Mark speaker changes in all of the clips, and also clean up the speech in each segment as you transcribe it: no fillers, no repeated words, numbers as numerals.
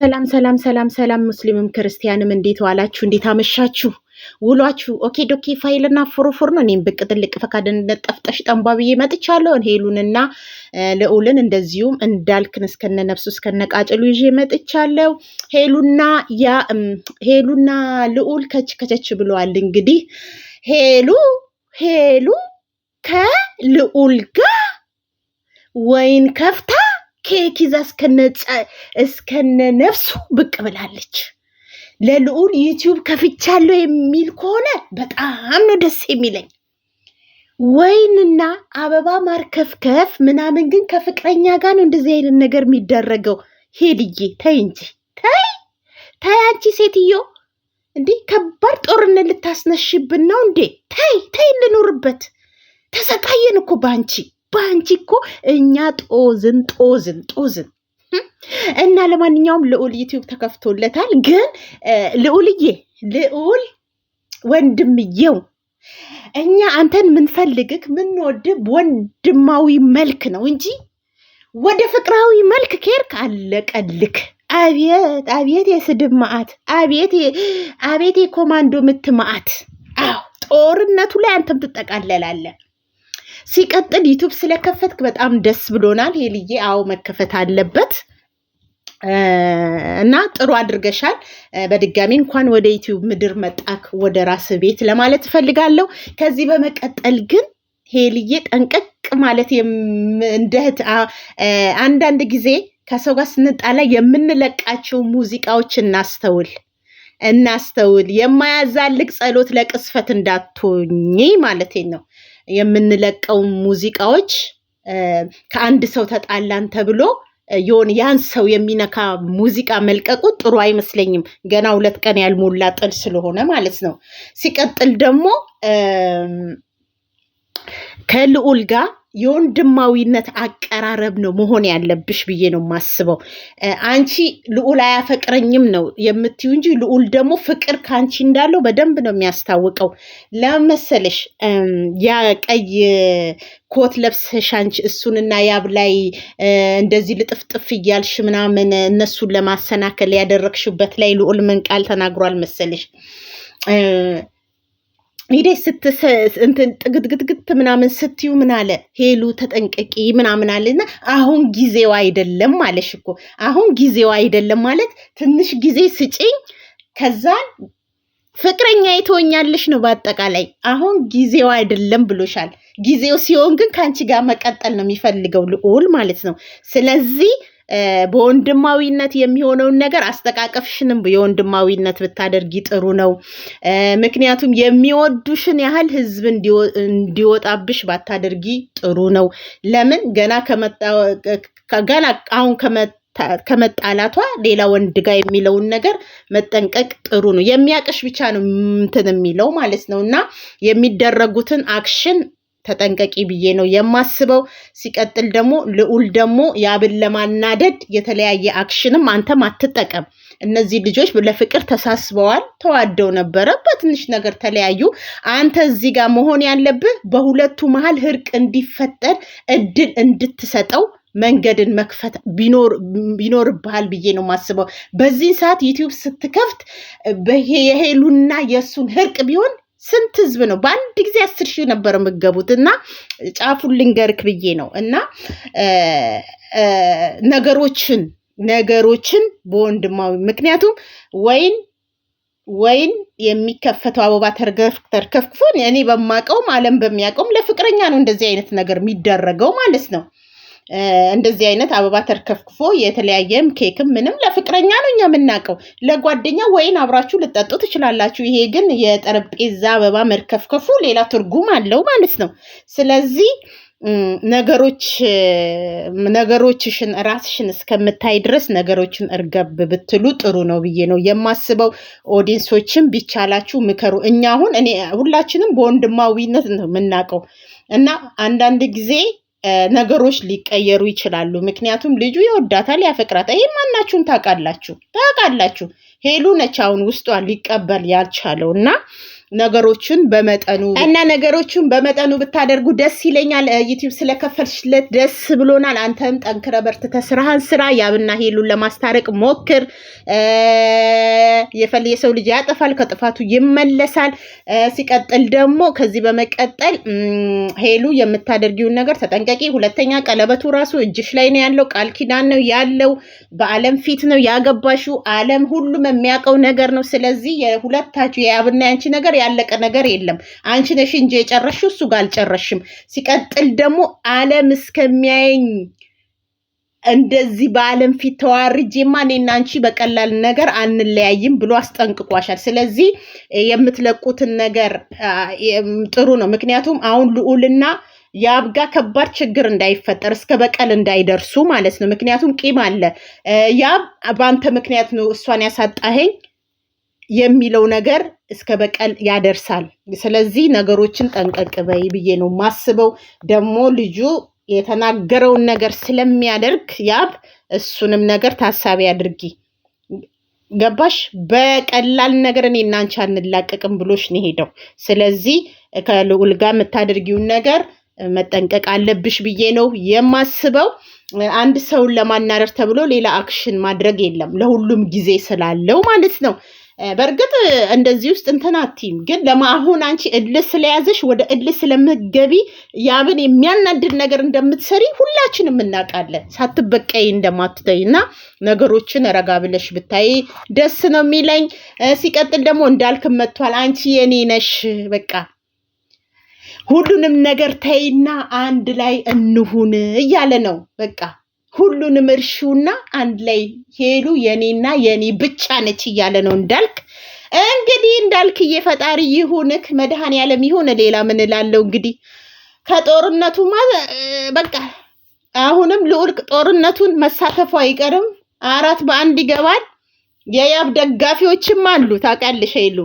Speaker 1: ሰላም ሰላም ሰላም ሰላም ሙስሊምም ክርስቲያንም እንዴት ዋላችሁ? እንዴት አመሻችሁ? ውሏችሁ ኦኬ ዶኬ ፋይልና ፎሮፎር ነው። እኔም ብቅ ጥልቅ ፈቃድነት ጠፍጠሽ ጠንቧ ብዬ መጥቻለሁ። ሄሉንና ልዑልን እንደዚሁም እንዳልክን እስከነ ነፍሱ እስከነ ቃጭሉ ይዤ መጥቻለሁ። ሄሉና ልዑል ከቸች ብለዋል። እንግዲህ ሄሉ ከልዑል ጋር ወይን ከፍታ ኬክ ይዛ እስከነ ነፍሱ ብቅ ብላለች። ለልዑል ዩቲዩብ ከፍቻለሁ የሚል ከሆነ በጣም ነው ደስ የሚለኝ። ወይንና አበባ ማርከፍከፍ ምናምን ግን ከፍቅረኛ ጋር ነው እንደዚህ አይነት ነገር የሚደረገው። ሄልዬ ተይ እንጂ ተይ አንቺ ሴትዮ እንዲህ ከባድ ጦርነት ልታስነሽብን ነው እንዴ? ተይ ልኖርበት። ተሰቃየን እኮ በአንቺ እኮ እኛ ጦዝን እና ለማንኛውም ልዑል ዩቲዩብ ተከፍቶለታል። ግን ልዑል ወንድምየው እኛ አንተን ምንፈልግህ ምንወድህ ወንድማዊ መልክ ነው እንጂ ወደ ፍቅራዊ መልክ ከሄድክ አለቀልክ። አቤት የስድብ መዓት፣ አቤት የኮማንዶ ምት መዓት። አዎ ጦርነቱ ላይ አንተም ትጠቃለላለህ። ሲቀጥል ዩቲዩብ ስለከፈትክ በጣም ደስ ብሎናል ሄልዬ። አዎ መከፈት አለበት እና ጥሩ አድርገሻል። በድጋሚ እንኳን ወደ ዩቲዩብ ምድር መጣክ ወደ ራስ ቤት ለማለት እፈልጋለሁ። ከዚህ በመቀጠል ግን ሄልዬ ጠንቀቅ ማለት እንደህት አንዳንድ ጊዜ ከሰው ጋር ስንጣላ የምንለቃቸው ሙዚቃዎች እናስተውል። የማያዛልቅ ጸሎት ለቅስፈት እንዳትሆኚ ማለት ነው። የምንለቀው ሙዚቃዎች ከአንድ ሰው ተጣላን ተብሎ ያን ሰው የሚነካ ሙዚቃ መልቀቁ ጥሩ አይመስለኝም። ገና 2 ቀን ያልሞላ ጥል ስለሆነ ማለት ነው። ሲቀጥል ደግሞ ከልዑል ጋር የወንድማዊነት አቀራረብ ነው መሆን ያለብሽ ብዬ ነው የማስበው። አንቺ ልዑል አያፈቅረኝም ነው የምትዩ እንጂ ልዑል ደግሞ ፍቅር ካንቺ እንዳለው በደንብ ነው የሚያስታውቀው። ለመሰለሽ ያ ቀይ ኮት ለብሰሽ አንቺ እሱንና ያብ ላይ እንደዚህ ልጥፍጥፍ እያልሽ ምናምን እነሱን ለማሰናከል ያደረግሽበት ላይ ልዑል ምን ቃል ተናግሯል መሰለሽ? ሂደሽ ጥግትግትግት ምናምን ስትዩ ምን አለ? ሄሉ ተጠንቀቂ ምናምን አለና አሁን ጊዜው አይደለም ማለሽ እኮ። አሁን ጊዜው አይደለም ማለት ትንሽ ጊዜ ስጪኝ ከዛን ፍቅረኛ ይተወኛለሽ ነው በአጠቃላይ። አሁን ጊዜው አይደለም ብሎሻል። ጊዜው ሲሆን ግን ከአንቺ ጋር መቀጠል ነው የሚፈልገው ልዑል ማለት ነው። ስለዚህ በወንድማዊነት የሚሆነውን ነገር አስተቃቀፍሽንም የወንድማዊነት ብታደርጊ ጥሩ ነው። ምክንያቱም የሚወዱሽን ያህል ህዝብ እንዲወጣብሽ ባታደርጊ ጥሩ ነው። ለምን ገና አሁን ከመጣላቷ ሌላ ወንድ ጋር የሚለውን ነገር መጠንቀቅ ጥሩ ነው። የሚያቅሽ ብቻ ነው እንትን የሚለው ማለት ነው። እና የሚደረጉትን አክሽን ተጠንቀቂ ብዬ ነው የማስበው። ሲቀጥል ደግሞ ልዑል ደግሞ ያብን ለማናደድ የተለያየ አክሽንም አንተም አትጠቀም። እነዚህ ልጆች ለፍቅር ተሳስበዋል፣ ተዋደው ነበረ፣ በትንሽ ነገር ተለያዩ። አንተ እዚህ ጋር መሆን ያለብህ በሁለቱ መሀል እርቅ እንዲፈጠር እድል እንድትሰጠው መንገድን መክፈት ቢኖርብሃል ብዬ ነው የማስበው። በዚህ ሰዓት ዩቲዩብ ስትከፍት የሄሉና የእሱን እርቅ ቢሆን ስንት ህዝብ ነው በአንድ ጊዜ 10,000 ነበር የምገቡት። እና ጫፉን ልንገርክ ብዬ ነው። እና ነገሮችን በወንድማዊ ምክንያቱም ወይን የሚከፈተው አበባ ተርከፍክፎን እኔ በማቀውም ዓለም በሚያቀውም ለፍቅረኛ ነው እንደዚህ አይነት ነገር የሚደረገው ማለት ነው። እንደዚህ አይነት አበባ ተርከፍክፎ የተለያየም ኬክም ምንም ለፍቅረኛ ነው እኛ የምናውቀው። ለጓደኛ ወይን አብራችሁ ልጠጡ ትችላላችሁ። ይሄ ግን የጠረጴዛ አበባ መርከፍከፉ ሌላ ትርጉም አለው ማለት ነው። ስለዚህ ነገሮችሽን ራስሽን እስከምታይ ድረስ ነገሮችን እርገብ ብትሉ ጥሩ ነው ብዬ ነው የማስበው። ኦዲየንሶችን ቢቻላችሁ ምከሩ። እኛ አሁን ሁላችንም በወንድማዊነት ነው የምናውቀው እና አንዳንድ ጊዜ ነገሮች ሊቀየሩ ይችላሉ። ምክንያቱም ልጁ ይወዳታል፣ ያፈቅራታል። ይሄ ማናችሁም ታውቃላችሁ። ሄሉ ነች አሁን ውስጧ ሊቀበል ያልቻለው እና ነገሮችን በመጠኑ ብታደርጉ ደስ ይለኛል። ዩቲዩብ ስለከፈልሽለት ደስ ብሎናል። አንተም ጠንክረ በርትተ ስራህን ስራ። ያብና ሄሉን ለማስታረቅ ሞክር። የሰው ልጅ ያጠፋል፣ ከጥፋቱ ይመለሳል። ሲቀጥል ደግሞ ከዚህ በመቀጠል ሄሉ የምታደርጊውን ነገር ተጠንቀቂ። ሁለተኛ ቀለበቱ ራሱ እጅሽ ላይ ነው ያለው፣ ቃል ኪዳን ነው ያለው፣ በአለም ፊት ነው ያገባሽው። አለም ሁሉም የሚያውቀው ነገር ነው። ስለዚህ የሁለታችሁ የያብና ያንቺ ነገር ያለቀ ነገር የለም። አንቺ ነሽ እንጂ የጨረሽው፣ እሱ ጋር አልጨረሽም። ሲቀጥል ደግሞ አለም እስከሚያየኝ እንደዚህ በአለም ፊት ተዋርጄማ እኔና አንቺ በቀላል ነገር አንለያይም ብሎ አስጠንቅቋሻል። ስለዚህ የምትለቁትን ነገር ጥሩ ነው። ምክንያቱም አሁን ልዑልና ያብ ጋር ከባድ ችግር እንዳይፈጠር እስከ በቀል እንዳይደርሱ ማለት ነው። ምክንያቱም ቂም አለ። ያብ በአንተ ምክንያት ነው እሷን ያሳጣኸኝ የሚለው ነገር እስከ በቀል ያደርሳል። ስለዚህ ነገሮችን ጠንቀቅ በይ ብዬ ነው ማስበው። ደግሞ ልጁ የተናገረውን ነገር ስለሚያደርግ ያብ እሱንም ነገር ታሳቢ አድርጊ። ገባሽ? በቀላል ነገር እኔ እና አንቺ አንላቀቅም ብሎሽ ነው ሄደው። ስለዚህ ከልዑል ጋር የምታደርጊውን ነገር መጠንቀቅ አለብሽ ብዬ ነው የማስበው። አንድ ሰውን ለማናረር ተብሎ ሌላ አክሽን ማድረግ የለም፣ ለሁሉም ጊዜ ስላለው ማለት ነው። በእርግጥ እንደዚህ ውስጥ እንትናቲም ግን አሁን አንቺ እልህ ስለያዘሽ ወደ እልህ ስለምትገቢ ያብን የሚያናድድ ነገር እንደምትሰሪ ሁላችንም እናውቃለን። ሳትበቀይ እንደማትተይ እና ነገሮችን ረጋ ብለሽ ብታይ ደስ ነው የሚለኝ። ሲቀጥል ደግሞ እንዳልክ መጥቷል። አንቺ የኔ ነሽ፣ በቃ ሁሉንም ነገር ተይና አንድ ላይ እንሁን እያለ ነው። በቃ ሁሉንም እርሹና አንድ ላይ ሄሉ የኔና የኔ ብቻ ነች እያለ ነው እንዳልክ። እንግዲህ እንዳልክዬ ፈጣሪ ይሁንክ፣ መድኃኔዓለም ይሁን። ሌላ ምን እላለሁ? እንግዲህ ከጦርነቱ በቃ አሁንም ልዑል ጦርነቱን መሳተፉ አይቀርም። 4 በ1 ይገባል። የያብ ደጋፊዎችም አሉ ታውቃለሽ ሄሉ።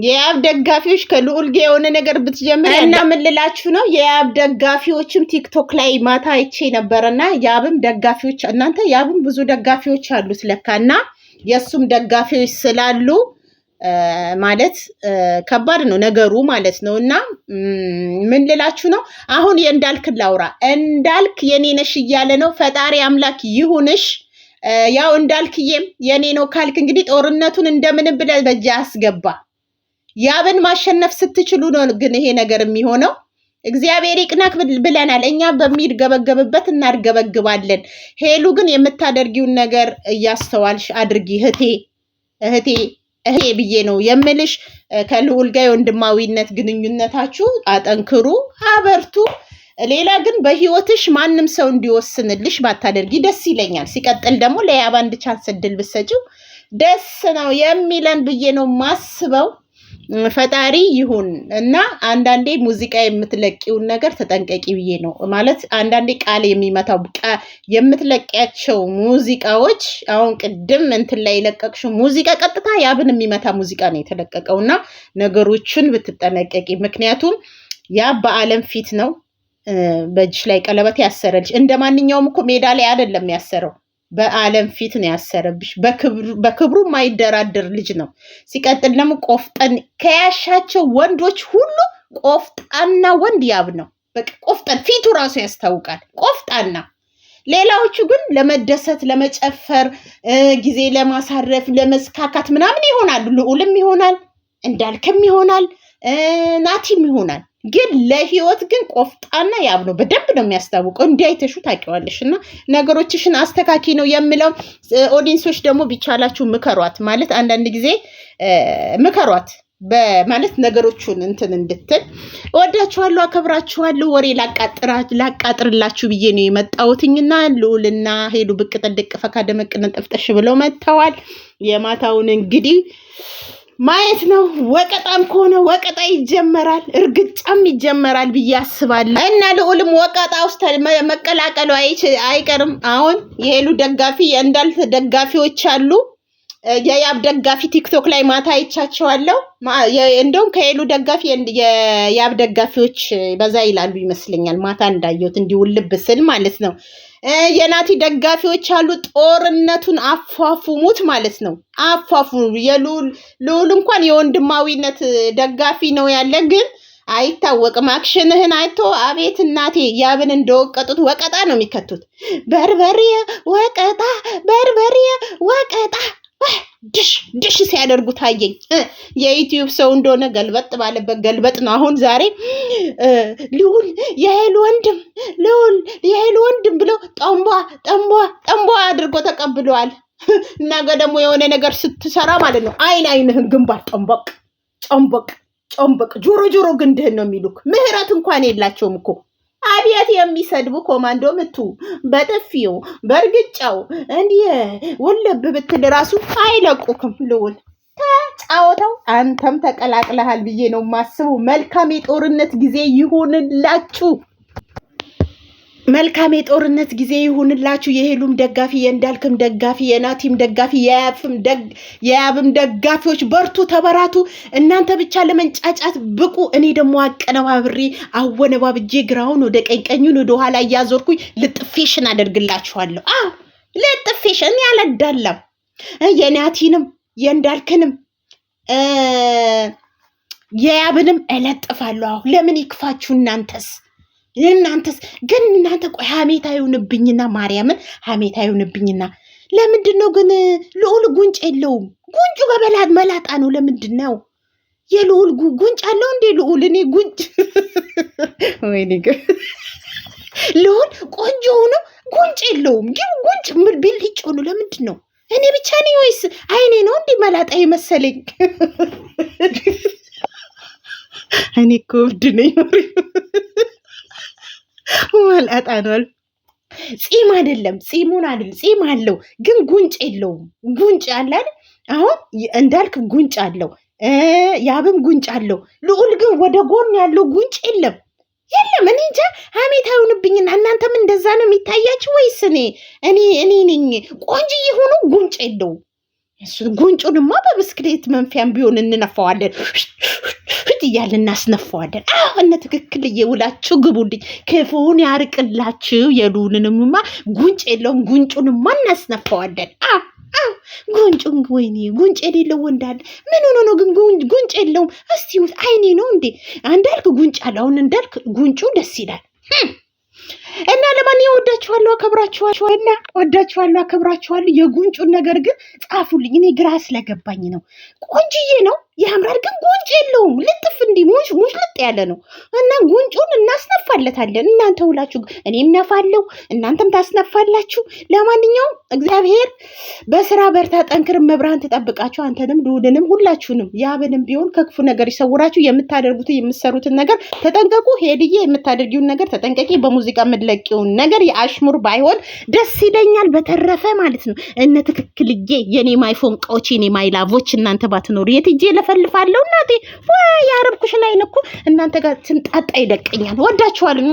Speaker 1: የያብ ደጋፊዎች ከልዑል ጋር የሆነ ነገር ብትጀምር እና ምን ልላችሁ ነው? የያብ ደጋፊዎችም ቲክቶክ ላይ ማታ አይቼ ነበርና ያብም ደጋፊዎች እናንተ ያብም ብዙ ደጋፊዎች አሉት ለካና የሱም ደጋፊዎች ስላሉ ማለት ከባድ ነው ነገሩ ማለት ነው። እና ምን ልላችሁ ነው? አሁን የእንዳልክ ላውራ። እንዳልክ የኔ ነሽ እያለ ነው። ፈጣሪ አምላክ ይሁንሽ። ያው እንዳልክዬም የኔ ነው ካልክ እንግዲህ ጦርነቱን እንደምንም ብለህ በእጅ አስገባ። ያብን ማሸነፍ ስትችሉ ነው ግን ይሄ ነገር የሚሆነው። እግዚአብሔር ይቅናክ ብለናል። እኛ በሚርገበገብበት እናርገበግባለን። ሄሉ ግን የምታደርጊውን ነገር እያስተዋልሽ አድርጊ እህቴ ብዬ ነው የምልሽ። ከልዑል ጋር የወንድማዊነት ግንኙነታችሁ አጠንክሩ፣ አበርቱ። ሌላ ግን በህይወትሽ ማንም ሰው እንዲወስንልሽ ባታደርጊ ደስ ይለኛል። ሲቀጥል ደግሞ ለያብ አንድ ቻንስ እድል ብትሰጪው ደስ ነው የሚለን ብዬ ነው ማስበው። ፈጣሪ ይሁን እና አንዳንዴ ሙዚቃ የምትለቂውን ነገር ተጠንቀቂ ብዬ ነው ማለት። አንዳንዴ ቃል የሚመታው የምትለቂያቸው ሙዚቃዎች አሁን ቅድም እንትን ላይ የለቀቅሽው ሙዚቃ ቀጥታ ያብን የሚመታ ሙዚቃ ነው የተለቀቀው እና ነገሮችን ብትጠነቀቂ። ምክንያቱም ያብ በአለም ፊት ነው በእጅሽ ላይ ቀለበት ያሰረልሽ። እንደ ማንኛውም እኮ ሜዳ ላይ አይደለም ያሰረው፣ በአለም ፊት ነው ያሰረብሽ። በክብሩ ማይደራደር ልጅ ነው። ሲቀጥል ደግሞ ቆፍጠን ከያሻቸው ወንዶች ሁሉ ቆፍጣና ወንድ ያብ ነው። በቃ ቆፍጠን ፊቱ ራሱ ያስታውቃል፣ ቆፍጣና። ሌላዎቹ ግን ለመደሰት ለመጨፈር፣ ጊዜ ለማሳረፍ፣ ለመስካካት ምናምን ይሆናሉ። ልዑልም ይሆናል፣ እንዳልክም ይሆናል፣ ናቲም ይሆናል። ግን ለህይወት ግን ቆፍጣና ያብ ነው። በደንብ ነው የሚያስታውቀው። እንዲያይተሹ ታውቂዋለሽ። እና ነገሮችሽን አስተካኪ ነው የምለው። ኦዲንሶች ደግሞ ቢቻላችሁ ምከሯት። ማለት አንዳንድ ጊዜ ምከሯት በማለት ነገሮቹን እንትን እንድትል። እወዳችኋለሁ፣ አከብራችኋለሁ። ወሬ ላቃጥርላችሁ ብዬ ነው የመጣሁትኝና ልዑልና ሄሉ ብቅ ጥልቅ ፈካ ደመቅ ነጠፍጠሽ ብለው መጥተዋል። የማታውን እንግዲህ ማየት ነው። ወቀጣም ከሆነ ወቀጣ ይጀመራል፣ እርግጫም ይጀመራል ብዬ አስባለሁ። እና ልዑልም ወቀጣ ውስጥ መቀላቀሉ አይቀርም። አሁን የሄሉ ደጋፊ የእንዳልክ ደጋፊዎች አሉ፣ የያብ ደጋፊ ቲክቶክ ላይ ማታ አይቻቸዋለሁ። እንደውም ከሄሉ ደጋፊ የያብ ደጋፊዎች በዛ ይላሉ ይመስለኛል። ማታ እንዳየሁት እንዲውልብ ስል ማለት ነው። የናቲ ደጋፊዎች አሉ። ጦርነቱን አፋፉሙት ማለት ነው። አፋፉሙ። ልዑል እንኳን የወንድማዊነት ደጋፊ ነው ያለ፣ ግን አይታወቅም። አክሽንህን አይቶ አቤት እናቴ ያብን እንደወቀጡት ወቀጣ ነው የሚከቱት። በርበሬ ወቀጣ፣ በርበሬ ወቀጣ ድሽ ሲያደርጉ ታየኝ። የዩቲዩብ ሰው እንደሆነ ገልበጥ ባለበት ገልበጥ ነው። አሁን ዛሬ ልዑል የኃይሉ ወንድም፣ ልዑል የኃይሉ ወንድም ብለው ጠንቧ አድርጎ ተቀብለዋል። ነገ ደግሞ የሆነ ነገር ስትሰራ ማለት ነው አይንህን ግንባር ጨንበቅ ጆሮ ግንድህን ነው የሚሉክ። ምህረት እንኳን የላቸውም እኮ። አብያት የሚሰድቡ ኮማንዶ ምቱ በጥፊው በእርግጫው እንዲህ ወለብ ብትል ራሱ አይለቁክም። ልዑል ተጫወተው። አንተም ተቀላቅለሃል ብዬ ነው ማስበው። መልካም የጦርነት ጊዜ ይሁንላችሁ። መልካም የጦርነት ጊዜ ይሁንላችሁ። የሄሉም ደጋፊ፣ የእንዳልክም ደጋፊ፣ የናቲም ደጋፊ፣ የያብም ደጋፊዎች በርቱ፣ ተበራቱ። እናንተ ብቻ ለመንጫጫት ብቁ። እኔ ደግሞ አቀነባብሬ አወነባብጄ ግራውን ወደ ቀኙን ወደ ኋላ እያዞርኩኝ ልጥፌሽን አደርግላችኋለሁ። ልጥፌሽን ያለዳለም የናቲንም የእንዳልክንም የያብንም እለጥፋለሁ። ለምን ይክፋችሁ እናንተስ ግን እናንተ ቆይ ሀሜት አይሆንብኝና ማርያምን ሀሜት አይሆንብኝና ለምንድን ነው ግን ልዑል ጉንጭ የለውም? ጉንጩ መላጣ ነው። ለምንድን ነው የልዑል ጉንጭ አለው እንዴ? ልዑል እኔ ጉንጭ ወይኔ ልዑል ቆንጆ ሆኖ ጉንጭ የለውም። ግን ጉንጭ ብልጭ ሆኖ ለምንድን ነው? እኔ ብቻ ነኝ ወይስ አይኔ ነው እንዴ መላጣ የመሰለኝ? እኔ እኮ እብድ ነኝ። መላጣ ነው። ጺም አይደለም፣ ጺሙን አይደለም፣ ጺም አለው ግን ጉንጭ የለውም። ጉንጭ አለ አይደል? አሁን እንዳልክ ጉንጭ አለው፣ ያብም ጉንጭ አለው። ልዑል ግን ወደ ጎን ያለው ጉንጭ የለም። እኔ እንጃ ሀሜት አይሆንብኝና እናንተም እንደዛ ነው የሚታያችሁ ወይስ እኔ ነኝ ቆንጆ የሆኑ ጉንጭ የለውም? እሱ ጉንጩንማ በብስክሌት መንፊያም ቢሆን እንነፋዋለን እያልን እናስነፋዋለን። እነ ትክክል እየውላችሁ ግቡልኝ፣ ክፉን ያርቅላችሁ። የልዑልንማ ጉንጭ የለውም፣ ጉንጩንማ እናስነፋዋለን። ጉንጩን ወይኔ ጉንጭ የሌለው ወንዳለ ምን ሆኖ ነው ግን ጉንጭ የለውም? እስቲ አይኔ ነው እንዴ? እንዳልክ ጉንጭ አለ። አሁን እንዳልክ ጉንጩ ደስ ይላል። እና ለማንኛውም ወዳችኋለሁ፣ አከብራችኋለሁ። የጉንጩን ነገር ግን ጻፉልኝ። እኔ ግራ ስለገባኝ ነው። ቆንጅዬ ነው ያምራል፣ ግን ጉንጭ የለውም። ልጥፍ እንዲህ ሙሽ ልጥ ያለ ነው እና ጉንጩን እናስነፋለታለን። እናንተ ሁላችሁ እኔም ነፋለሁ፣ እናንተም ታስነፋላችሁ። ለማንኛውም እግዚአብሔር በስራ በርታ፣ ጠንክር፣ መብራን ትጠብቃችሁ። አንተንም ልዑልንም ሁላችሁንም ያብንም ቢሆን ከክፉ ነገር ይሰውራችሁ። የምታደርጉትን የምትሰሩትን ነገር ተጠንቀቁ። ሄድዬ የምታደርጊውን ነገር ተጠንቀቂ። በሙዚቃ የምትለቂውን ነገር የአሽሙር ባይሆን ደስ ይለኛል። በተረፈ ማለት ነው እነ ትክክልዬ የኔ ማይፎን ቃዎች የኔ ማይላቮች እናንተ ባትኖሩ የት ሂጄ ለፈልፋለሁ? እናቴ ወይ ያረብኩሽ ላይ ነኩ እናንተ ጋር ትንጣጣ ይደቀኛል። ወዳችኋለሁ።